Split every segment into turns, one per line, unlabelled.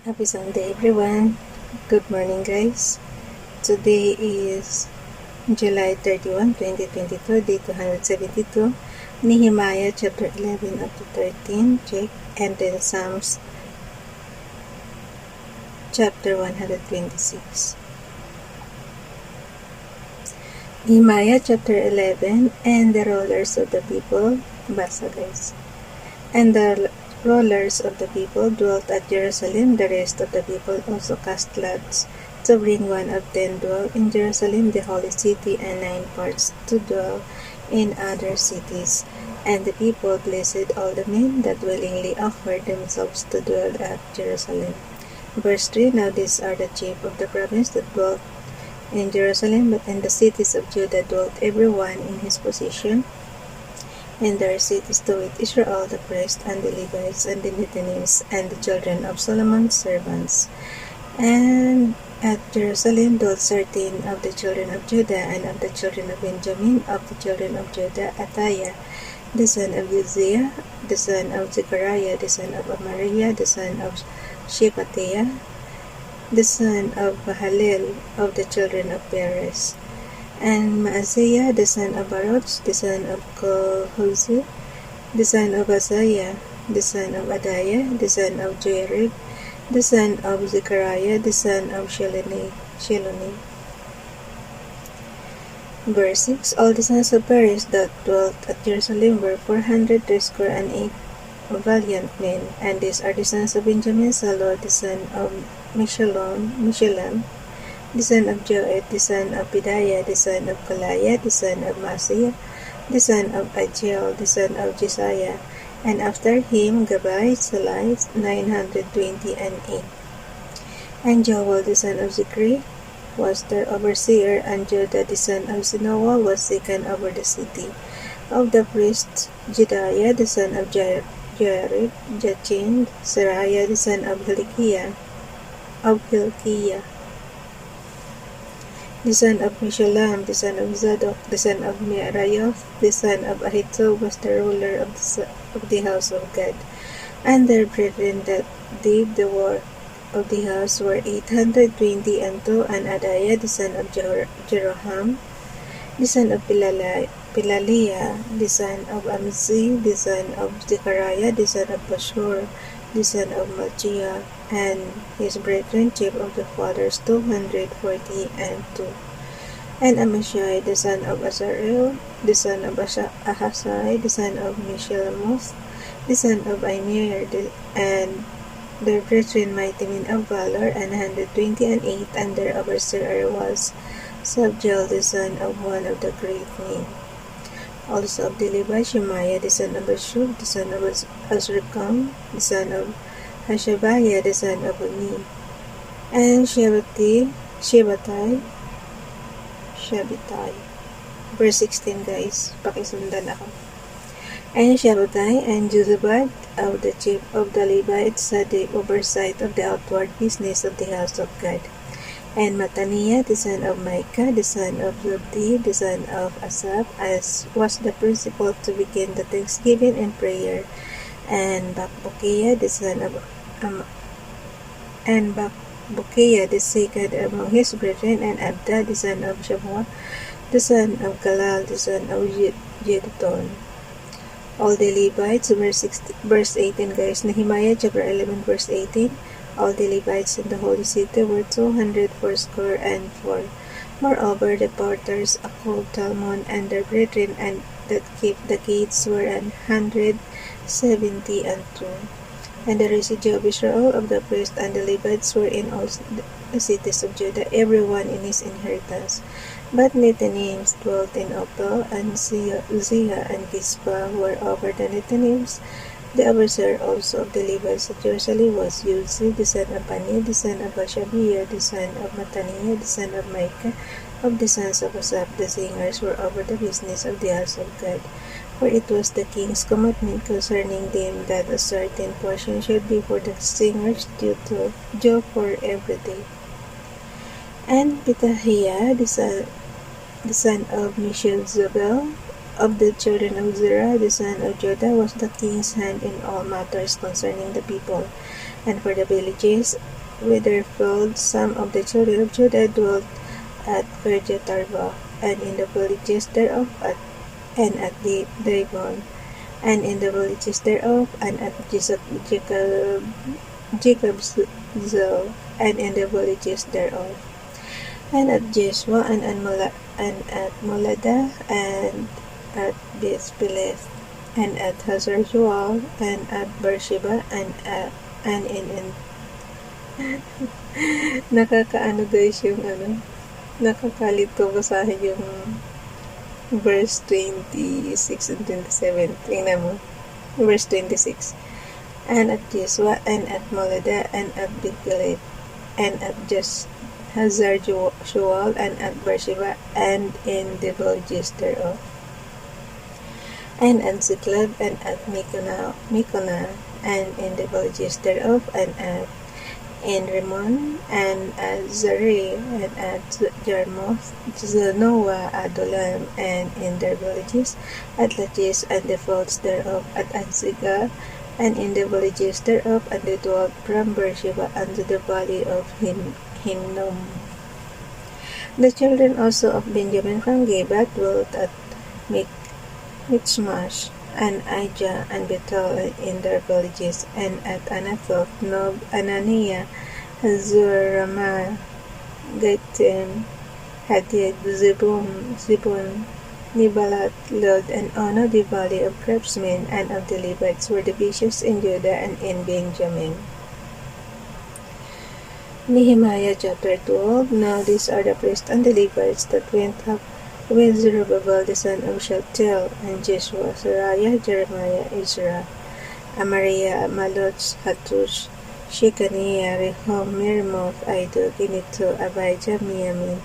Happy Sunday, everyone. Good morning, guys. Today is July 31, 2022, day 272. Nehemiah chapter 11 up to 13, check. And then Psalms chapter 126. Nehemiah chapter 11, and the rulers of the people, basa guys. And the rulers of the people dwelt at Jerusalem. The rest of the people also cast lots to bring one of them dwell in Jerusalem, the holy city, and 9 parts to dwell in other cities. And the people blessed all the men that willingly offered themselves to dwell at Jerusalem. Verse 3, Now these are the chief of the province that dwelt in Jerusalem, but in the cities of Judah dwelt every one in his position. And their cities to it Israel, the priest, and the Levites, and the Nethinims, and the children of Solomon's servants. And at Jerusalem dwelt 13 of the children of Judah, and of the children of Benjamin, of the children of Judah, Athiah, the son of Uzziah, the son of Zechariah, the son of Amariah, the son of Shephatiah, the son of Bahalel, of the children of Perez. And Maaseiah, the son of Baruch, the son of Kolhoze, the son of Asaiah, the son of Adaiah, the son of Joarib, the son of Zechariah, the son of Sheloni. Verse 6, All the sons of Perez that dwelt at Jerusalem were 408 valiant men, and these are the sons of Benjamin, Salor, the son of Meshullam, the son of Joed, the son of Pedaiah, the son of Koliah, the son of Maaseiah, the son of Ajiel, the son of Josiah, and after him Gabai, Salai, 928. And Joel, the son of Zikri, was their overseer, and Judah, the son of Zinoah, was second over the city. Of the priests, Jedaiah, the son of Joarib, Jachin, Seraiah, the son of Hilkiah, the son of Meshullam, the son of Zadok, the son of Merayoth, the son of Ahitub, was the ruler of the house of God. And their brethren that did the work of the house were 820 and 2, and Adaiah, the son of Jeroham, the son of Pilaliah, the son of Amzi, the son of Zechariah, the son of Pashur, the son of Malchiah, and his brethren, chief of the fathers, 240 and 2. And Amashai, the son of Azarel, the son of Ahasai, the son of Meshillemoth, the son of Immer, and their brethren mighty men of valor, and 120 and 8, and their overseer was Sabdiel, the son of one of the great men. Also of the Levites, Shemaiah, the son of Ashub, the son of Azrikam, the son of Hashabiah, the son of Uni, and Shabitai. Verse 16, guys, pakisundan ako. And Shabitai and Jozabad, of the chief of the Levites, had the oversight of the outward business of the house of God. And Mattaniah, the son of Micah, the son of Zabdi, the son of Asaph, as was the principal to begin the thanksgiving and prayer. And Bakbukiah, the son of Bakbukiah, the second among his brethren, and Abda, the son of Shammua, the son of Galal, the son of Jeduthun. All the Levites, verse 18, guys. Nehemiah chapter 11, verse 18. All the Levites in the holy city were 284. Moreover, the porters, Akub, Talmon, and their brethren, and that keep the gates were 170 and 2. And the residue of Israel, of the priests and the Levites, were in all the cities of Judah, every one in his inheritance. But Nethinims dwelt in Opel, and Uzziah and Gizpah were over the Nethinims. The overseer also of the Levites at Jerusalem was Uzzi, the son of Bani, the son of Hashabiah, the son of Mattaniah, the son of Micah. Of the sons of Asaph, the singers were over the business of the house of God. For it was the king's commandment concerning them that a certain portion should be for the singers due for every day. And Petahiah, the son of Meshezabel, of the children of Zerah, the son of Judah, was the king's hand in all matters concerning the people. And for the villages with their fields, some of the children of Judah dwelt at Kirjatharba, and in the villages thereof, and at the Dibon, and in the villages thereof, and at Jacob's Zil, and in the villages thereof, and at Jeshua, and at Molada, and at Bethpeleth, and at Hazar Joal, and at Beersheba, and in nakakaano guys yung nakakalito basahin yung verse 26 and 27. Tingnan mo. Verse 26. And at Jeshua, and at Molada, and at Bethpeleth, and at Hazar Joal, and at Beersheba, and in the villages thereof, and at Ziklag, and at Mekonah, and in the villages thereof, and at Rimmon, and at Zareh, and at Jarmuth, Zanoah, Adulam, and in their villages, at Lachish, and the fields thereof, at Azekah, and in the villages thereof, and they dwelt from Beersheba unto the valley of Hinnom. The children also of Benjamin from Geba dwelt at Michmash, and Aijah, and Bethel, in their villages, and at Anathoth, Nob, Ananiah, Zoramah, Gaitim, Hadid, Zebun, Nebalat, Lod, and Ono, the valley of craftsmen, and of the Levites were divisions in Judah and in Benjamin. Nehemiah chapter 12. Now these are the priests and the Levites that went up with Zerubbabel the son of Shealtiel, and Jeshua, Seraiah, Jeremiah, Ezra, Amariah, Maloch, Hattush, Shekaniah, Rehum, Meremoth, Iddo, Ginito, Abijah, Miamin,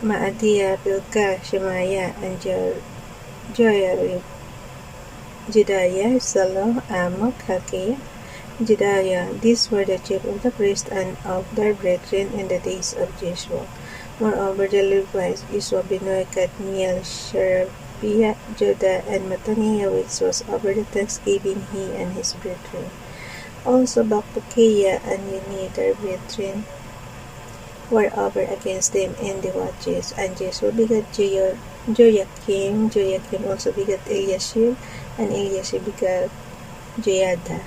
Maadiah, Bilgah, Shemaiah, and Joiarib, Jedaiah, Saloh, Amok, Hilkiah, Jedaiah. These were the chief of the priests and of their brethren in the days of Jeshua. Moreover, the Levites, Iswa, Binoy, Kadmiel, Sherebiah, Judah, and Mattaniah, which was over the thanksgiving, he and his brethren. Also Bakbukiah and Uni, their brethren, were over against them in the watches. And Jeshua begat Joachim, Joachim also begat Eliashib, and Eliashib begat Joiada.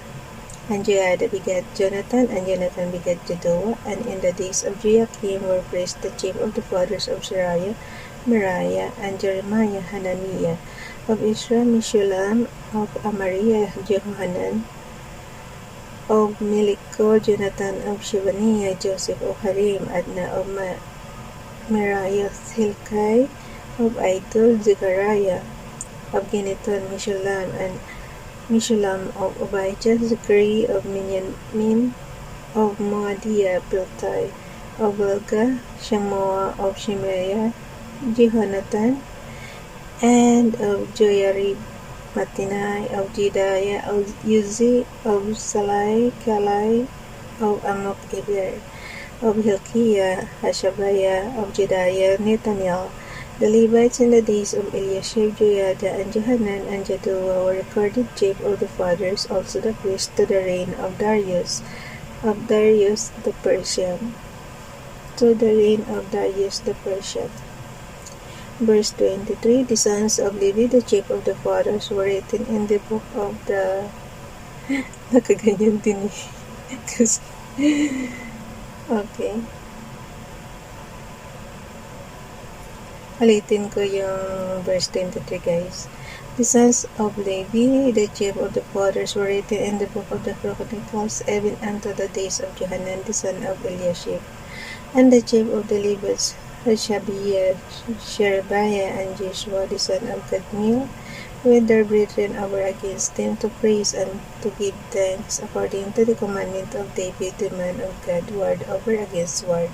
And Joiada begat Jonathan, and Jonathan begat Jedoah. And in the days of Joachim were praised the chief of the fathers of Seraiah, Meriah, and Jeremiah, Hananiah, of Israel, Meshulam, of Amariah, Jehohanan, of Meliko, Jonathan, of Shebaniah, Joseph, of Harim, Adna, of Meriah, Hilkai, of Idol, Zechariah, of Gineton, Meshulam, of Abijah, Zachary, of Minyamin, of Moadiah, Piltai, of Bilgah, Shamoah, of Shemaiah, Jehonathan, and of Joiarib, Mattenai, of Jedaiah, of Uzi, of Salai, Kalai, of Amok, Eber, of Hilkiah, Hashabiah, of Jedaiah, Netaniel. The Levites in the days of Eliashib, Joiada, and Johanan, and Jaddua were recorded chief of the fathers, also the priests, to the reign of Darius the Persian. To the reign of Darius the Persian. Verse 23. The sons of Levi, the chief of the fathers, were written in the book of the... Nakaganyan din eh. Okay. Ulitin ko yung verse 23 guys. The sons of Levi, the chief of the fathers, were written in the book of the Chronicles, even unto the days of Johanan the son of Eliashib. And the chief of the Levites, Hashabiah, Sherebiah, and Jeshua the son of Kadmiel, with their brethren over against them, to praise and to give thanks, according to the commandment of David the man of God, word over against word.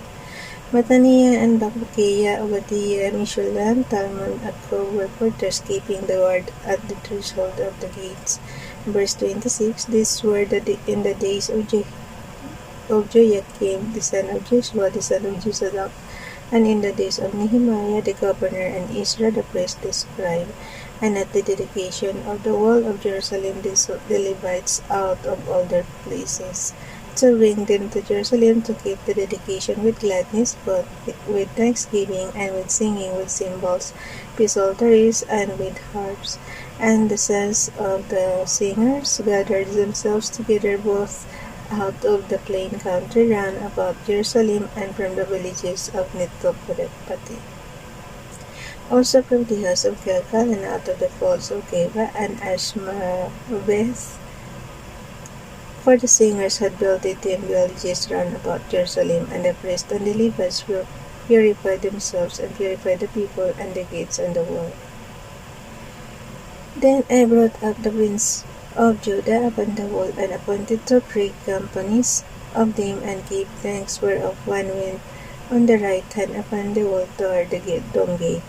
Mattaniah and Bakbukiah, Obadiah, Meshulam, Talmon, Akkub were porters keeping the word at the threshold of the gates. Verse 26. These were in the days of Joachim, the son of Joshua, the son of Josadak, and in the days of Nehemiah the governor, and Ezra the priest, the scribe. And at the dedication of the wall of Jerusalem, the Levites out of all their places, to bring them to Jerusalem to keep the dedication with gladness, both with thanksgiving and with singing, with cymbals, psalteries, and with harps. And the sons of the singers gathered themselves together both out of the plain country round about Jerusalem and from the villages of Netophathi. Also from the house of Gilgal and out of the falls of Geba and Ashmaveth, for the singers had built 10 villages round about Jerusalem, and the priests and the Levites purified themselves and purified the people and the gates and the wall. Then I brought up the prince of Judah upon the wall, and appointed 2 great companies of them, and gave thanks, whereof one went on the right hand upon the wall toward the Dome gate.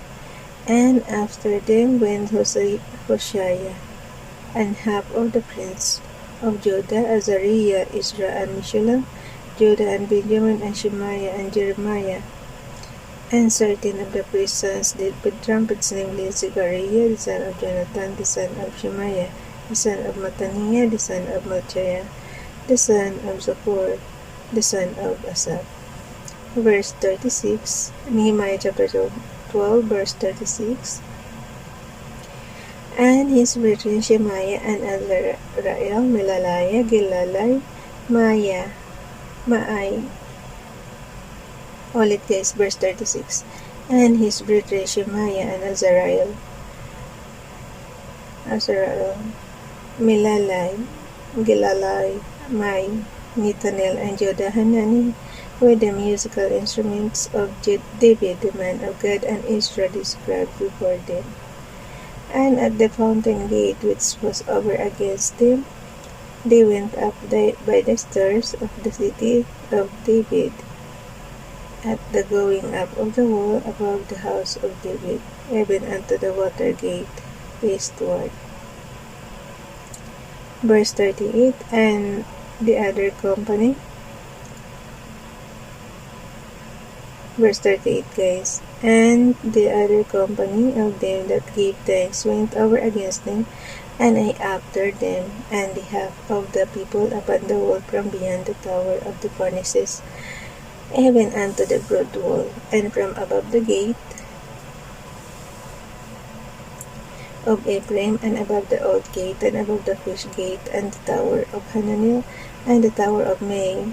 And after them went Hoshea, and half of the prince of Judah, Azariah, Israel, and Meshullam, Judah and Benjamin, and Shemaiah, and Jeremiah. And certain of the priest's sons did with trumpets, namely Zechariah, the son of Jonathan, the son of Shemaiah, the son of Mattaniah, the son of Malchiah, the son of Zaccur, the son of Asaph. Verse 36, Nehemiah chapter 12, verse 36. And his brethren Shemaiah and Azariah, Melaliah, Gilalai, Maai. Ulit guys, verse 36. And his brethren Shemaiah and Azariah, Melalai, Gilalai, Mai, Nethanel, and Jodahanani, with the musical instruments of David, the man of God, and Israel described before them. And at the fountain gate which was over against them, they went up by the stairs of the city of David, at the going up of the wall above the house of David, even unto the water gate eastward. Verse 38, and the other company. Verse 38 guys, and the other company of them that gave thanks went over against them, and I after them, and the half of the people upon the wall from beyond the tower of the furnaces, even unto the broad wall, and from above the gate of Ephraim, and above the old gate, and above the fish gate, and the tower of Hananel, and the tower of May,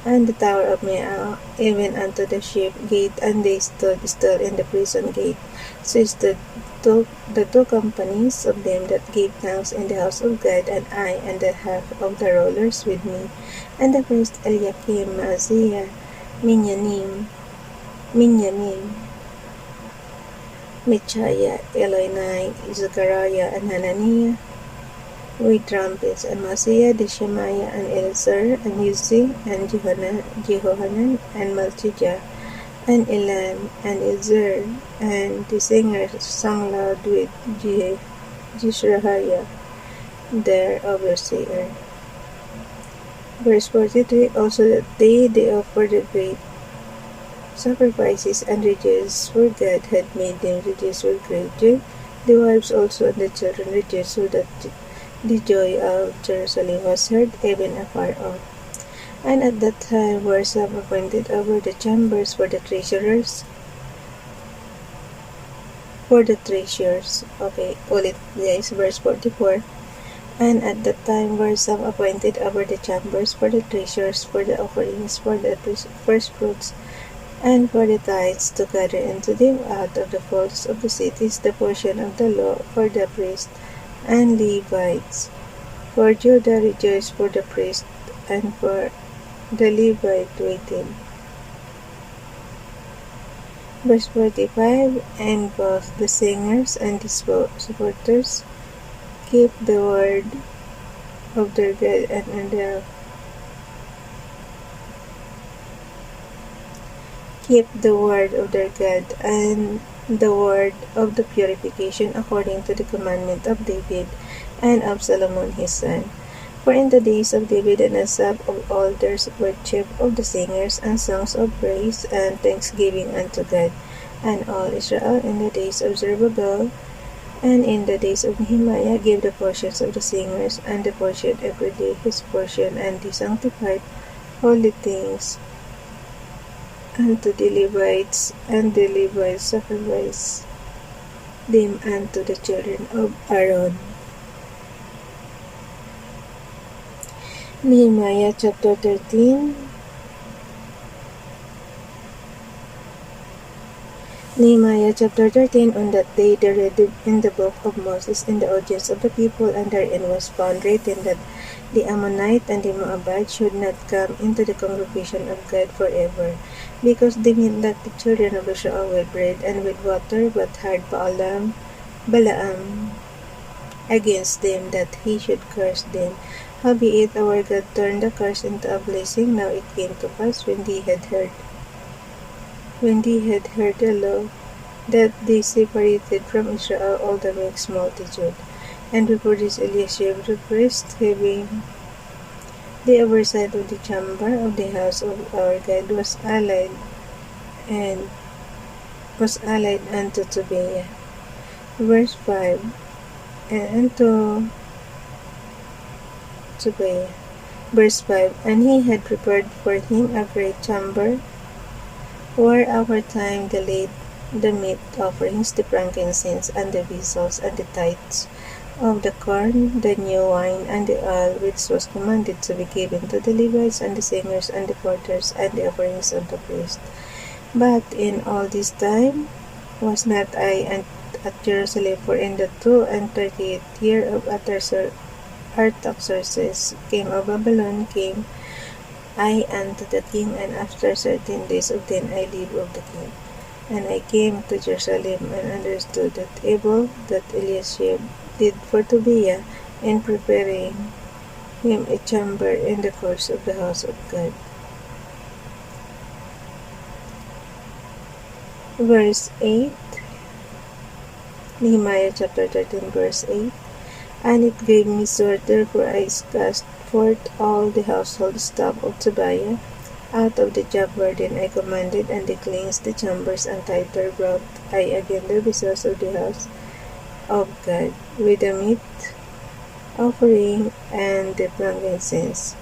and the tower of Meah, even unto the sheep gate, and they stood still in the prison gate. So stood the 2 companies of them that gave thanks in the house of God, and I, and the half of the rollers with me, and the priest Eliakim, Maaseiah, Minyamin, Michaiah, Elioenai, Zechariah, and Hananiah, with trumpets, and Maaseiah, the Shemaiah, and Elazar, and Uzzi, and Jehohanan, and Malchijah, and Elam, and Ezer, and the singers sang loud with Jeshrahiah, their overseer. Verse 43, also that day they offered the great sacrifices and rejoiced, for God had made them rejoice with great joy. The wives also and the children rejoiced, so that the joy of Jerusalem was heard even afar off. And at that time were some appointed over the chambers for the treasurers. Okay, ulit guys, verse 44. And at that time were some appointed over the chambers for the treasures, for the offerings, for the first fruits, and for the tithes, to gather into them out of the folds of the cities the portion of the law for the priests and Levites. For Judah rejoiced for the priest, and for the Levite waited. Verse 45, and both the singers and the supporters keep the word of their God, and keep the word of their God, and the word of the purification, according to the commandment of David and of Solomon his son. For in the days of David and Asaph of elders were chief of the singers, and songs of praise and thanksgiving unto God, and all Israel in the days of Zerubbabel, and in the days of Nehemiah gave the portions of the singers, and the portion every day his portion, and they sanctified holy things unto the Levites, and the Levites sacrificed them unto the children of Aaron. Nehemiah chapter 13. Nehemiah chapter 13. On that day they read in the book of Moses in the audience of the people, and therein was found written that the Ammonite and the Moabite should not come into the congregation of God forever, because they meant that the children of Israel with bread and with water, but had Balaam against them, that he should curse them. Howbeit our God turned the curse into a blessing. Now it came to pass, when they had heard the law, that they separated from Israel all the mixed multitude. And before this Eliashib the priest, having the oversight of the chamber of the house of our God, was allied unto Tobiah. Verse 5. And unto Tobiah. Verse 5. And he had prepared for him a great chamber, where our time delayed the meat offerings, the frankincense, and the vessels, and the tithes of the corn, the new wine, and the oil, which was commanded to be given to the Levites, and the singers, and the porters, and the offerings of the priest. But in all this time was not I at Jerusalem, for in the 32nd year of Artaxerxes, king of Babylon, came I unto the king, and after 13 days of then I leave of the king. And I came to Jerusalem, and understood that evil that Eliashib did for Tobiah, in preparing him a chamber in the courts of the house of God. Verse 8. Nehemiah chapter 13 verse 8. And it gave me sore, therefore I cast forth all the household stuff of Tobiah out of the job wherein I commanded, and they cleansed the chambers, and tighter brought I again the vessels of the house of God, with the meat offering and the frankincense.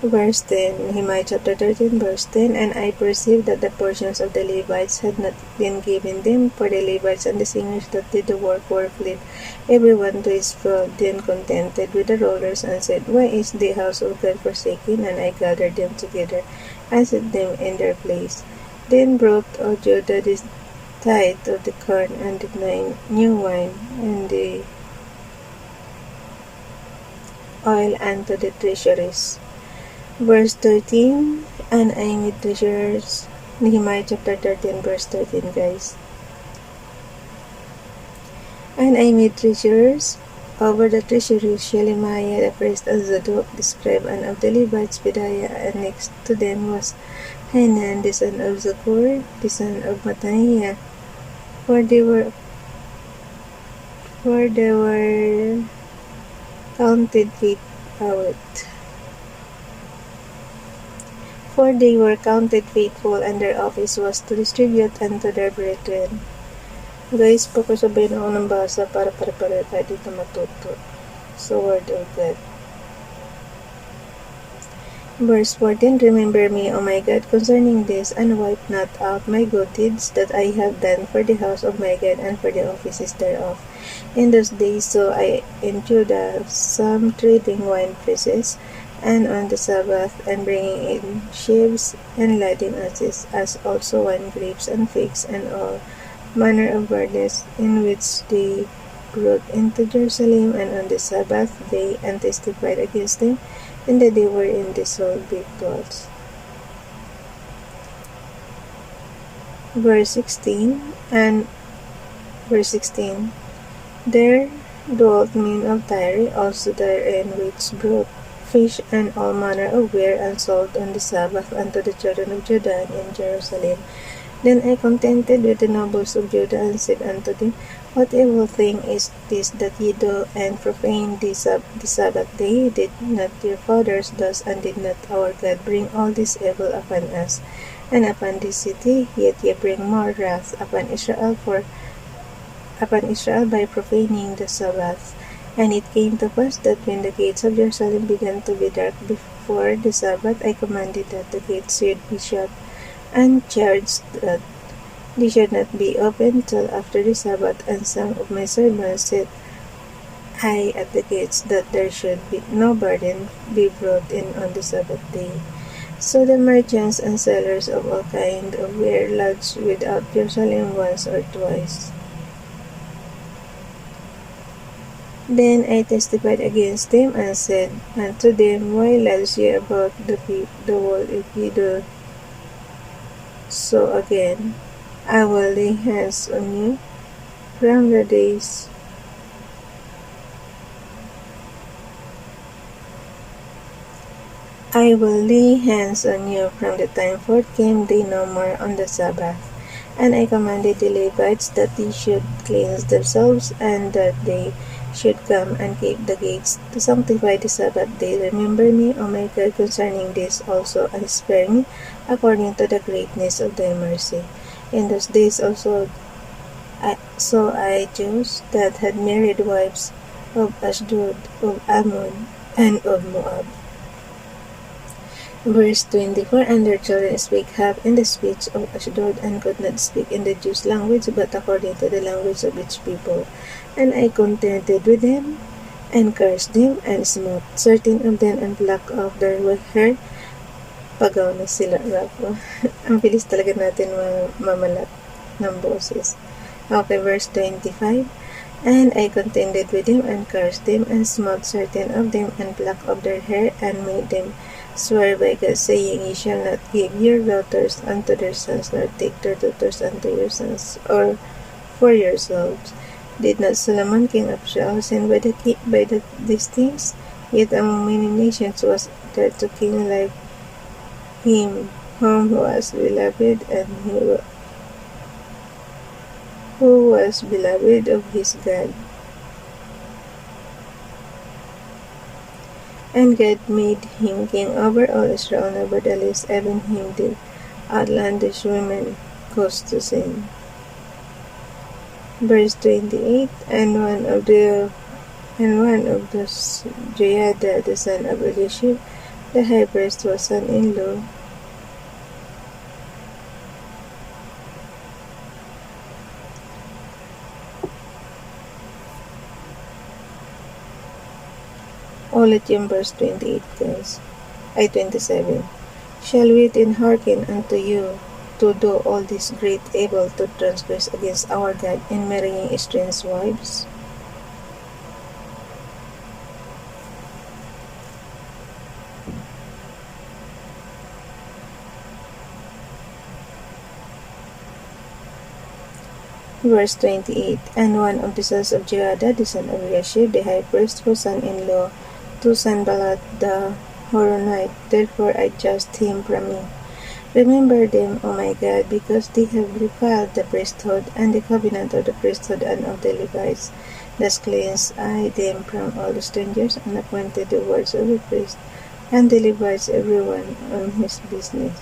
Verse 10. Nehemiah chapter 13 verse 10. And I perceived that the portions of the Levites had not been given them, for the Levites and the singers that did the work were fled, every one to his field. Then contented with the rollers, and said, Why is the house of God forsaken? And I gathered them together, and set them in their place. Then brought Judah the tithe of the corn, and the new wine, and the oil unto the treasuries. Verse 13. And I made treasurers. Nehemiah chapter 13 verse 13, guys. And I made treasurers over the treasuries Shelemiah the priest, and Zadok the scribe, and of the Levites Pedaiah, and next to them was Hanan the son of Zakur, the son of Mattaniah, for they were counted faithful, and their office was to distribute unto their brethren. Guys, pakasabay na ako ng basa para pare-pare tayo dito matuto sa Word of God. Verse 14. Remember me, O my God, concerning this, and wipe not out my good deeds that I have done for the house of my God, and for the offices thereof. In those days saw I in Judah some trading wine presses, and on the Sabbath, and bringing in sheaves, and laden asses, as also wine grapes, and figs, and all manner of burdens, in which they brought into Jerusalem, and on the Sabbath day, and testified against them, and that they were in the soul victuals. Verse 16. There dwelt men of Tyre also therein, which brought fish, and all manner of ware and salt on the Sabbath unto the children of Judah in Jerusalem. Then I contended with the nobles of Judah, and said unto them, What evil thing is this that ye do, and profane the Sabbath day? Did not your fathers thus, and did not our God bring all this evil upon us, and upon this city? Yet ye bring more wrath upon Israel by profaning the Sabbath. And it came to pass that when the gates of Jerusalem began to be dark before the Sabbath, I commanded that the gates should be shut, and charged that they should not be opened till after the Sabbath. And some of my servants set I at the gates, that there should be no burden be brought in on the Sabbath day. So the merchants and sellers of all kind of ware lodged without Jerusalem once or twice. Then I testified against them, and said unto them, Why lodge ye about the wall? If ye do so again, I will lay hands on you from the days I will lay hands on you from the time forth came they no more on the Sabbath. And I commanded the Levites that they should cleanse themselves, and that they should come and keep the gates to sanctify the Sabbath day. Remember me, O my God, concerning this also, and spare me according to the greatness of thy mercy. In those days also I chose that had married wives of Ashdod, of Ammon, and of Moab. Verse 24, And their children spake half in the speech of Ashdod, and could not speak in the Jews' language, but according to the language of each people. And I contended with them, and cursed them, and smote certain of them, and plucked off their hair. Pagaw na sila, Rapo. Ang bilis talaga natin mamalat ng boses. Okay, verse 25. And I contended with them, and cursed them, and smote certain of them, and plucked off their hair, and made them swear by God, saying, Ye shall not give your daughters unto their sons, nor take their daughters unto your sons, or for yourselves. Did not Solomon king of Israel sin by these things? Yet among many nations was there to king like him, whom was beloved, and who was beloved of his God. And God made him king over all Israel, nevertheless, even him did outlandish women cause to sin. Verse 28, And one of those Jehoiada, the son of Eliashib, the high priest, was son-in-law ulit yung verse 28, guys. 27. Shall we then hearken unto you to do all this great evil, to transgress against our God in marrying strange wives? Verse 28. And one of the sons of Jehoiada, the son of Eliashib, the high priest, was son-in-law to Sanballat the Horonite. Therefore I cast him from me. Remember them, O my God, because they have defiled the priesthood, and the covenant of the priesthood and of the Levites. Thus cleansed I them from all the strangers, and appointed the words of the priest, and the Levites every one on his business.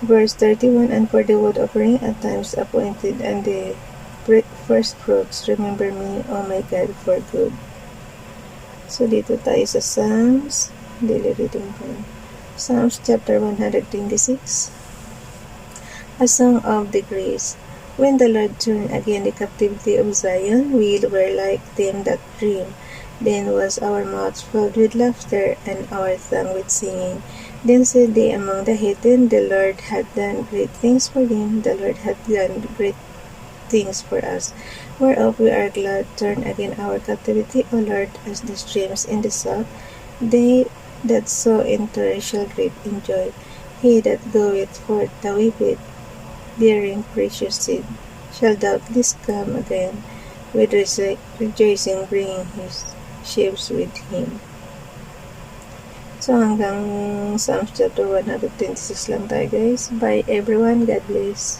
Verse 31, And for the wood offering at times appointed, and the first fruits, remember me, O my God, for good. So dito tayo sa Psalms, daily reading po. Psalms chapter 126. A song of the grace. When the Lord turned again the captivity of Zion, we were like them that dream. Then was our mouth filled with laughter, and our tongue with singing. Then said they among the heathen, The Lord hath done great things for them, the Lord hath done great things for us, whereof we are glad. Turn again our captivity, O Lord, as the streams in the south. They that sow in Torah shall reap in joy. He that goeth forth to weep, bearing precious seed, shall doubtless come again with rejoicing, bringing his sheaves with him. So hanggang Psalms chapter 126 lang tayo guys. Bye everyone. God bless.